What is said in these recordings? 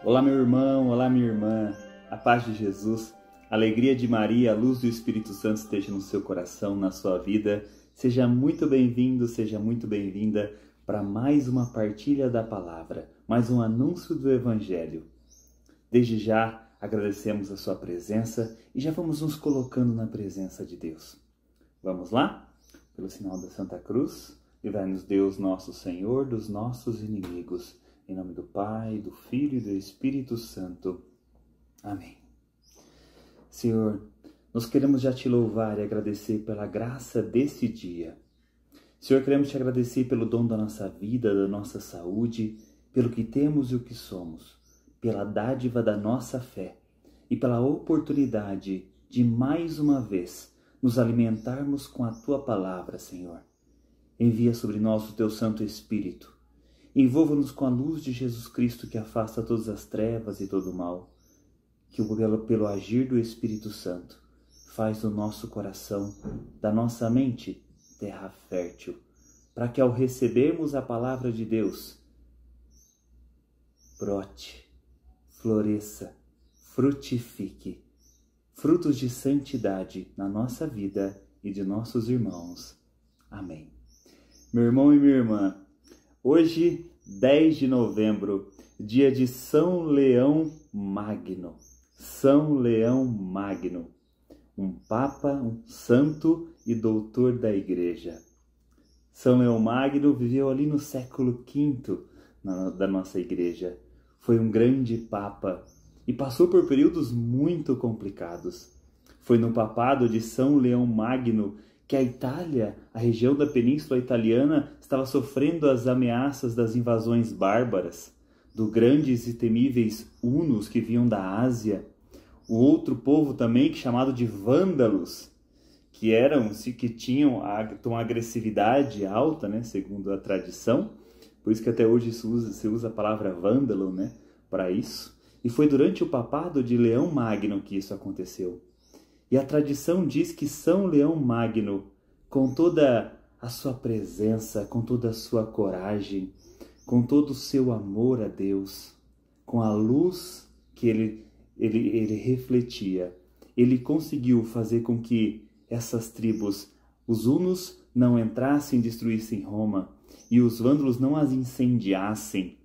Olá, meu irmão, olá, minha irmã, a paz de Jesus, a alegria de Maria, a luz do Espírito Santo esteja no seu coração, na sua vida. Seja muito bem-vindo, seja muito bem-vinda para mais uma partilha da palavra, mais um anúncio do Evangelho. Desde já agradecemos a sua presença e já vamos nos colocando na presença de Deus. Vamos lá? Pelo sinal da Santa Cruz, livrai-nos Deus, nosso Senhor, dos nossos inimigos. Em nome do Pai, do Filho e do Espírito Santo. Amém. Senhor, nós queremos já te louvar e agradecer pela graça desse dia. Senhor, queremos te agradecer pelo dom da nossa vida, da nossa saúde, pelo que temos e o que somos, pela dádiva da nossa fé e pela oportunidade de mais uma vez nos alimentarmos com a tua palavra, Senhor. Envia sobre nós o teu Santo Espírito. Envolva-nos com a luz de Jesus Cristo que afasta todas as trevas e todo o mal, que pelo agir do Espírito Santo faz do nosso coração, da nossa mente, terra fértil, para que ao recebermos a palavra de Deus, brote, floresça, frutifique, frutos de santidade na nossa vida e de nossos irmãos. Amém. Meu irmão e minha irmã, hoje, 10 de novembro, dia de São Leão Magno. São Leão Magno, um papa, um santo e doutor da Igreja. São Leão Magno viveu ali no século V da nossa Igreja. Foi um grande papa e passou por períodos muito complicados. Foi no papado de São Leão Magno que a Itália, a região da Península Italiana, estava sofrendo as ameaças das invasões bárbaras, dos grandes e temíveis hunos que vinham da Ásia, o outro povo também chamado de vândalos, que tinham uma agressividade alta, né, segundo a tradição, por isso que até hoje se usa a palavra vândalo, né, para isso. E foi durante o papado de Leão Magno que isso aconteceu. E a tradição diz que São Leão Magno, com toda a sua presença, com toda a sua coragem, com todo o seu amor a Deus, com a luz que ele refletia, ele conseguiu fazer com que essas tribos, os hunos, não entrassem e destruíssem Roma, e os vândalos não as incendiassem.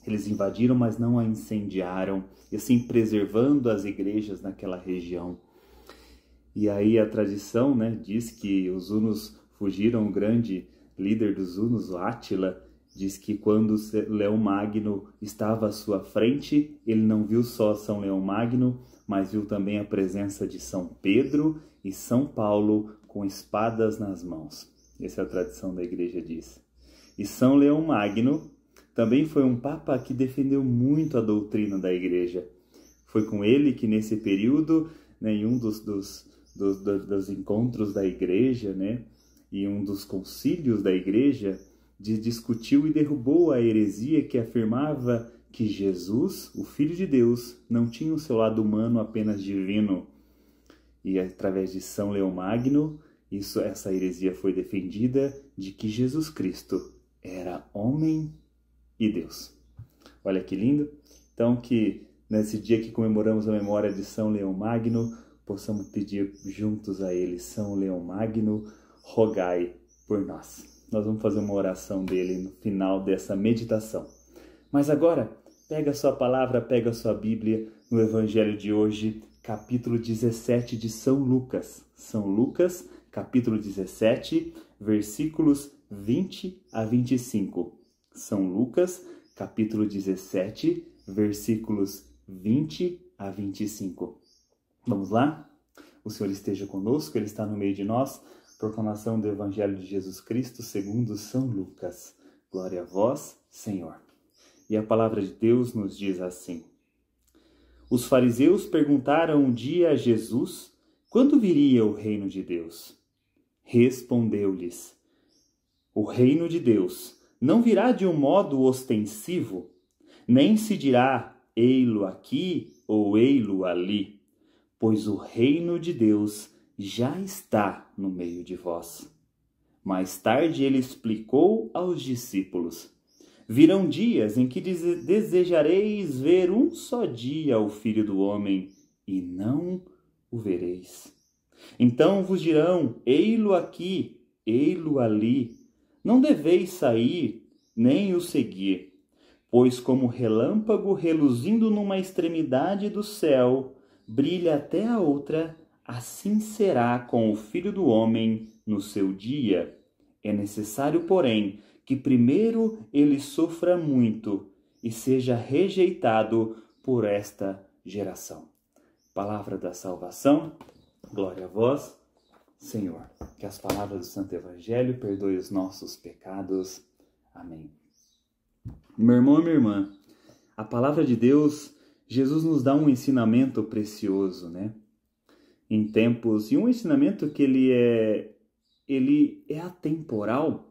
Eles invadiram, mas não a incendiaram, e assim preservando as igrejas naquela região. E aí a tradição, né, diz que os hunos fugiram, o grande líder dos hunos, o Átila, diz que quando Leão Magno estava à sua frente, ele não viu só São Leão Magno, mas viu também a presença de São Pedro e São Paulo com espadas nas mãos. Essa é a tradição da igreja diz. E São Leão Magno também foi um papa que defendeu muito a doutrina da igreja. Foi com ele que nesse período, né, em um dos encontros da igreja, né, e um dos concílios da igreja, discutiu e derrubou a heresia que afirmava que Jesus, o Filho de Deus, não tinha o seu lado humano apenas divino. E através de São Leão Magno, essa heresia foi defendida de que Jesus Cristo era homem e Deus. Olha que lindo! Então que nesse dia que comemoramos a memória de São Leão Magno, possamos pedir juntos a ele: São Leão Magno, rogai por nós. Nós vamos fazer uma oração dele no final dessa meditação. Mas agora, pega a sua palavra, pega a sua Bíblia, no Evangelho de hoje, capítulo 17 de São Lucas. São Lucas, capítulo 17, versículos 20 a 25. São Lucas, capítulo 17, versículos 20 a 25. Vamos lá? O Senhor esteja conosco, Ele está no meio de nós. Proclamação do Evangelho de Jesus Cristo segundo São Lucas. Glória a vós, Senhor. E a palavra de Deus nos diz assim: Os fariseus perguntaram um dia a Jesus quando viria o reino de Deus. Respondeu-lhes: O reino de Deus não virá de um modo ostensivo, nem se dirá ei-lo aqui ou ei-lo ali, pois o reino de Deus já está no meio de vós. Mais tarde ele explicou aos discípulos: Virão dias em que desejareis ver um só dia o Filho do Homem, e não o vereis. Então vos dirão, ei-lo aqui, ei-lo ali. Não deveis sair, nem o seguir. Pois como relâmpago reluzindo numa extremidade do céu, brilha até a outra, assim será com o Filho do Homem no seu dia. É necessário, porém, que primeiro ele sofra muito e seja rejeitado por esta geração. Palavra da salvação, glória a vós, Senhor. Que as palavras do Santo Evangelho perdoem os nossos pecados. Amém. Meu irmão e minha irmã, a palavra de Deus, Jesus nos dá um ensinamento precioso, né? Em tempos, e um ensinamento que ele é atemporal.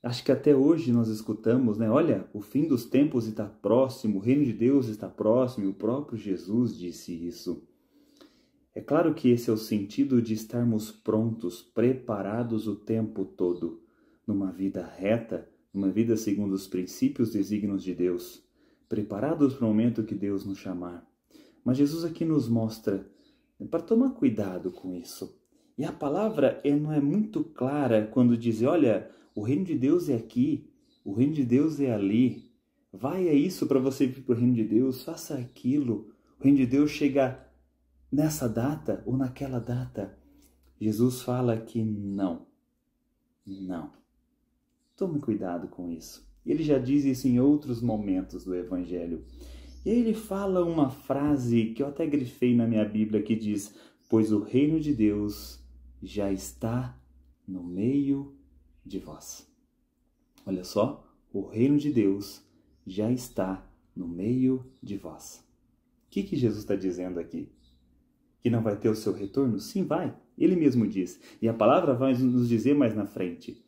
Acho que até hoje nós escutamos, né? Olha, o fim dos tempos está próximo, o reino de Deus está próximo, e o próprio Jesus disse isso. É claro que esse é o sentido de estarmos prontos, preparados o tempo todo, numa vida reta, numa vida segundo os princípios e desígnios de Deus, preparados para o momento que Deus nos chamar. Mas Jesus aqui nos mostra para tomar cuidado com isso. E a palavra não é muito clara quando diz, olha, o reino de Deus é aqui, o reino de Deus é ali. Vai a isso para você vir para o reino de Deus, faça aquilo. O reino de Deus chega nessa data ou naquela data. Jesus fala que não. Tome cuidado com isso. Ele já diz isso em outros momentos do Evangelho. E aí ele fala uma frase que eu até grifei na minha Bíblia que diz, pois o reino de Deus já está no meio de vós. Olha só, o reino de Deus já está no meio de vós. O que Jesus está dizendo aqui? Que não vai ter o seu retorno? Sim, vai. Ele mesmo diz. E a palavra vai nos dizer mais na frente.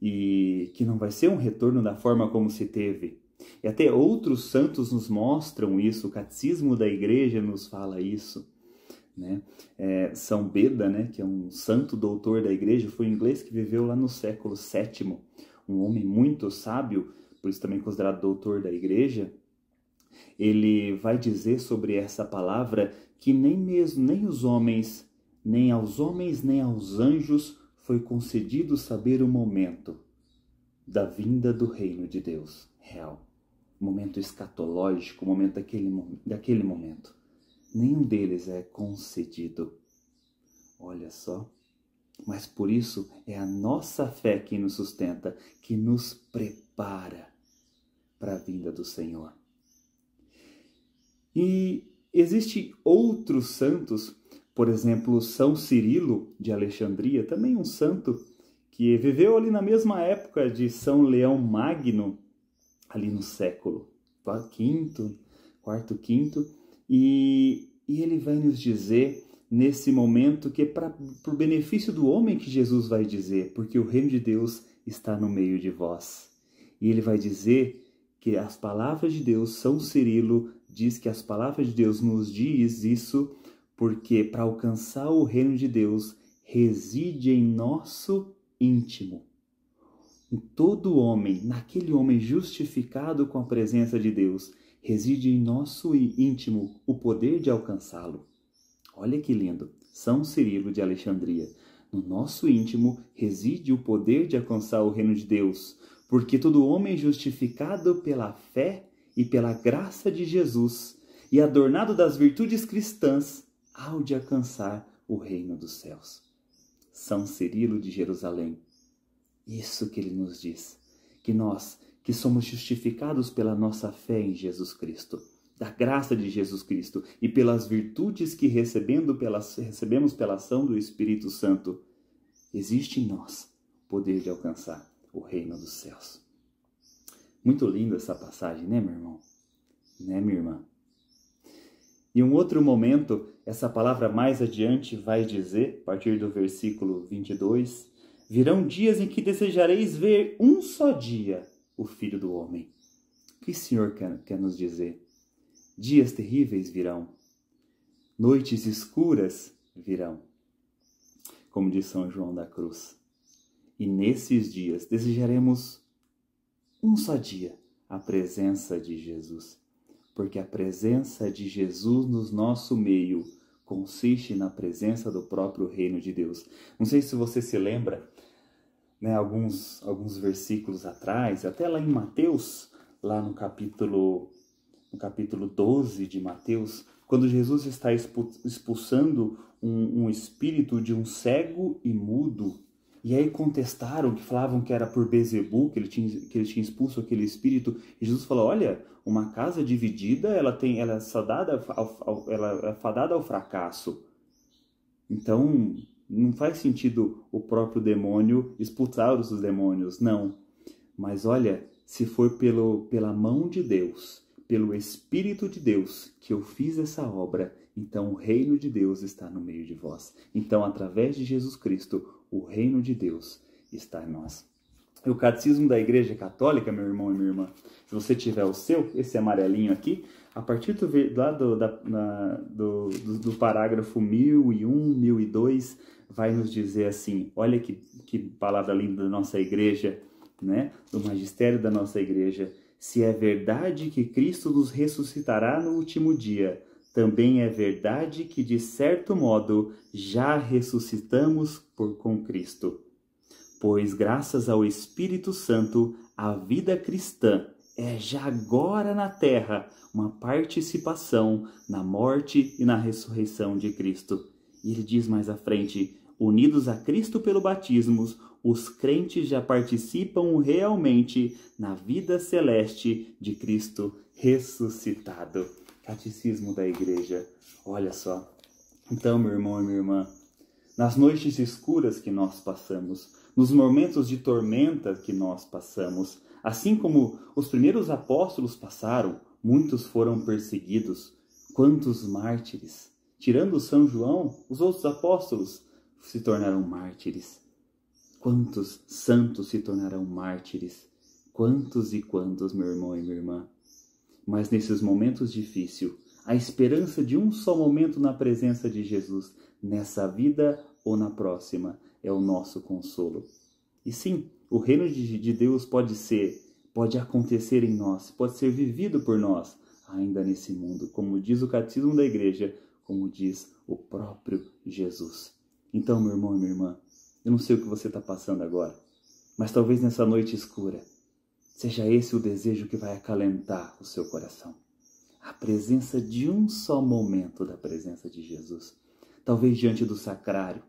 E que não vai ser um retorno da forma como se teve. E até outros santos nos mostram isso. O catecismo da igreja nos fala isso. Né? São Beda, né, que é um santo doutor da igreja, foi um inglês que viveu lá no século VII. Um homem muito sábio, por isso também considerado doutor da igreja. Ele vai dizer sobre essa palavra que nem aos homens, nem aos anjos foi concedido saber o momento da vinda do reino de Deus real. O momento escatológico, o momento daquele momento. Nenhum deles é concedido. Olha só. Mas por isso é a nossa fé que nos sustenta, que nos prepara para a vinda do Senhor. E existem outros santos, por exemplo, São Cirilo de Alexandria, também um santo que viveu ali na mesma época de São Leão Magno, ali no século IV, e ele vai nos dizer nesse momento que é para o benefício do homem que Jesus vai dizer, porque o reino de Deus está no meio de vós. E ele vai dizer que as palavras de Deus, São Cirilo diz que as palavras de Deus nos diz isso porque para alcançar o reino de Deus reside em nosso íntimo. Em todo homem, naquele homem justificado com a presença de Deus, reside em nosso íntimo o poder de alcançá-lo. Olha que lindo, São Cirilo de Alexandria. No nosso íntimo reside o poder de alcançar o reino de Deus, porque todo homem justificado pela fé e pela graça de Jesus e adornado das virtudes cristãs, há de alcançar o reino dos céus. São Cirilo de Jerusalém. Isso que ele nos diz, que nós, que somos justificados pela nossa fé em Jesus Cristo, da graça de Jesus Cristo e pelas virtudes que recebemos pela ação do Espírito Santo, existe em nós o poder de alcançar o reino dos céus. Muito linda essa passagem, né, meu irmão? Né, minha irmã? E um outro momento, essa palavra mais adiante vai dizer, a partir do versículo 22, virão dias em que desejareis ver um só dia o Filho do Homem. O que o Senhor quer nos dizer? Dias terríveis virão, noites escuras virão, como diz São João da Cruz. E nesses dias desejaremos um só dia, a presença de Jesus. Porque a presença de Jesus no nosso meio consiste na presença do próprio reino de Deus. Não sei se você se lembra, né, alguns versículos atrás, até lá em Mateus, lá no capítulo 12 de Mateus, quando Jesus está expulsando um espírito de um cego e mudo, e aí contestaram, que falavam que era por Beelzebul, que ele tinha expulso aquele espírito, e Jesus falou, olha, uma casa dividida, ela é fadada ao fracasso. Então, não faz sentido o próprio demônio expulsar os demônios, não. Mas olha, se for pela mão de Deus, pelo Espírito de Deus que eu fiz essa obra, então o reino de Deus está no meio de vós. Então, através de Jesus Cristo, o reino de Deus está em nós. E o Catecismo da Igreja Católica, meu irmão e minha irmã, se você tiver o seu, esse amarelinho aqui, a partir do parágrafo 1001, 1002, vai nos dizer assim, olha que palavra linda da nossa igreja, né? Do magistério da nossa igreja. Se é verdade que Cristo nos ressuscitará no último dia, também é verdade que, de certo modo, já ressuscitamos com Cristo. Pois, graças ao Espírito Santo, a vida cristã é já agora na terra uma participação na morte e na ressurreição de Cristo. E ele diz mais à frente, unidos a Cristo pelo batismo, os crentes já participam realmente na vida celeste de Cristo ressuscitado. Catecismo da Igreja. Olha só. Então, meu irmão e minha irmã, nas noites escuras que nós passamos, nos momentos de tormenta que nós passamos, assim como os primeiros apóstolos passaram, muitos foram perseguidos. Quantos mártires! Tirando São João, os outros apóstolos se tornaram mártires. Quantos santos se tornarão mártires? Quantos e quantos, meu irmão e minha irmã? Mas nesses momentos difíceis, a esperança de um só momento na presença de Jesus, nessa vida ou na próxima, é o nosso consolo. E sim, o reino de Deus pode acontecer em nós, pode ser vivido por nós, ainda nesse mundo, como diz o Catecismo da Igreja, como diz o próprio Jesus. Então, meu irmão e minha irmã, eu não sei o que você está passando agora, mas talvez nessa noite escura, seja esse o desejo que vai acalentar o seu coração. A presença de um só momento da presença de Jesus. Talvez diante do sacrário.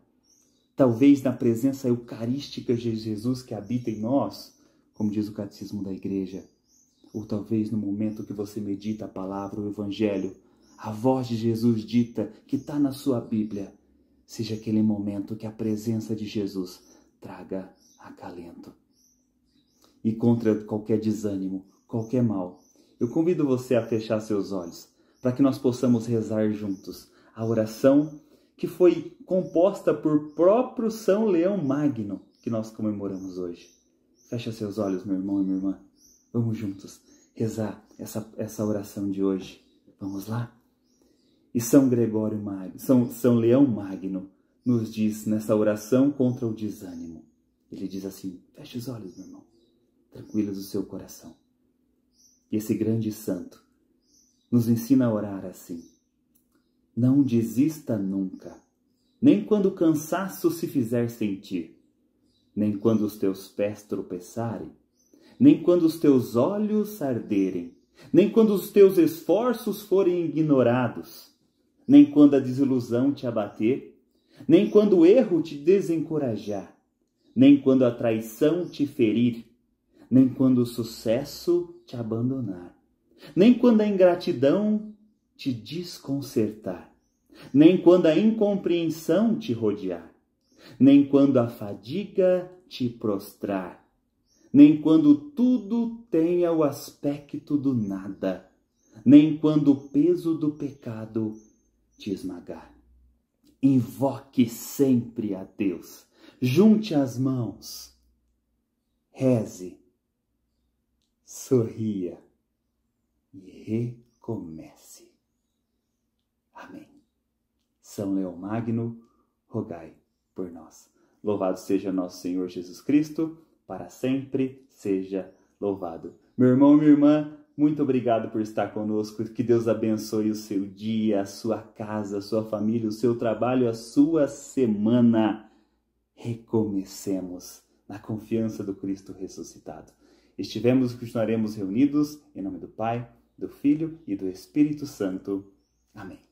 Talvez na presença eucarística de Jesus que habita em nós, como diz o Catecismo da Igreja. Ou talvez no momento que você medita a palavra, o Evangelho, a voz de Jesus dita que está na sua Bíblia. Seja aquele momento que a presença de Jesus traga acalento. E contra qualquer desânimo, qualquer mal, eu convido você a fechar seus olhos, para que nós possamos rezar juntos a oração que foi composta por próprio São Leão Magno, que nós comemoramos hoje. Fecha seus olhos, meu irmão e minha irmã. Vamos juntos rezar essa oração de hoje. Vamos lá? E São Gregório Magno, São Leão Magno, nos diz nessa oração contra o desânimo. Ele diz assim, feche os olhos, meu irmão, tranquilos o seu coração. E esse grande santo nos ensina a orar assim. Não desista nunca, nem quando o cansaço se fizer sentir, nem quando os teus pés tropeçarem, nem quando os teus olhos arderem, nem quando os teus esforços forem ignorados, nem quando a desilusão te abater, nem quando o erro te desencorajar, nem quando a traição te ferir, nem quando o sucesso te abandonar, nem quando a ingratidão te desconcertar, nem quando a incompreensão te rodear, nem quando a fadiga te prostrar, nem quando tudo tenha o aspecto do nada, nem quando o peso do pecado te esmagar. Invoque sempre a Deus, junte as mãos, reze, sorria e recomece. Amém. São Leão Magno, rogai por nós. Louvado seja nosso Senhor Jesus Cristo, para sempre seja louvado. Meu irmão, minha irmã, muito obrigado por estar conosco. Que Deus abençoe o seu dia, a sua casa, a sua família, o seu trabalho, a sua semana. Recomecemos na confiança do Cristo ressuscitado. Estivemos e continuaremos reunidos em nome do Pai, do Filho e do Espírito Santo. Amém.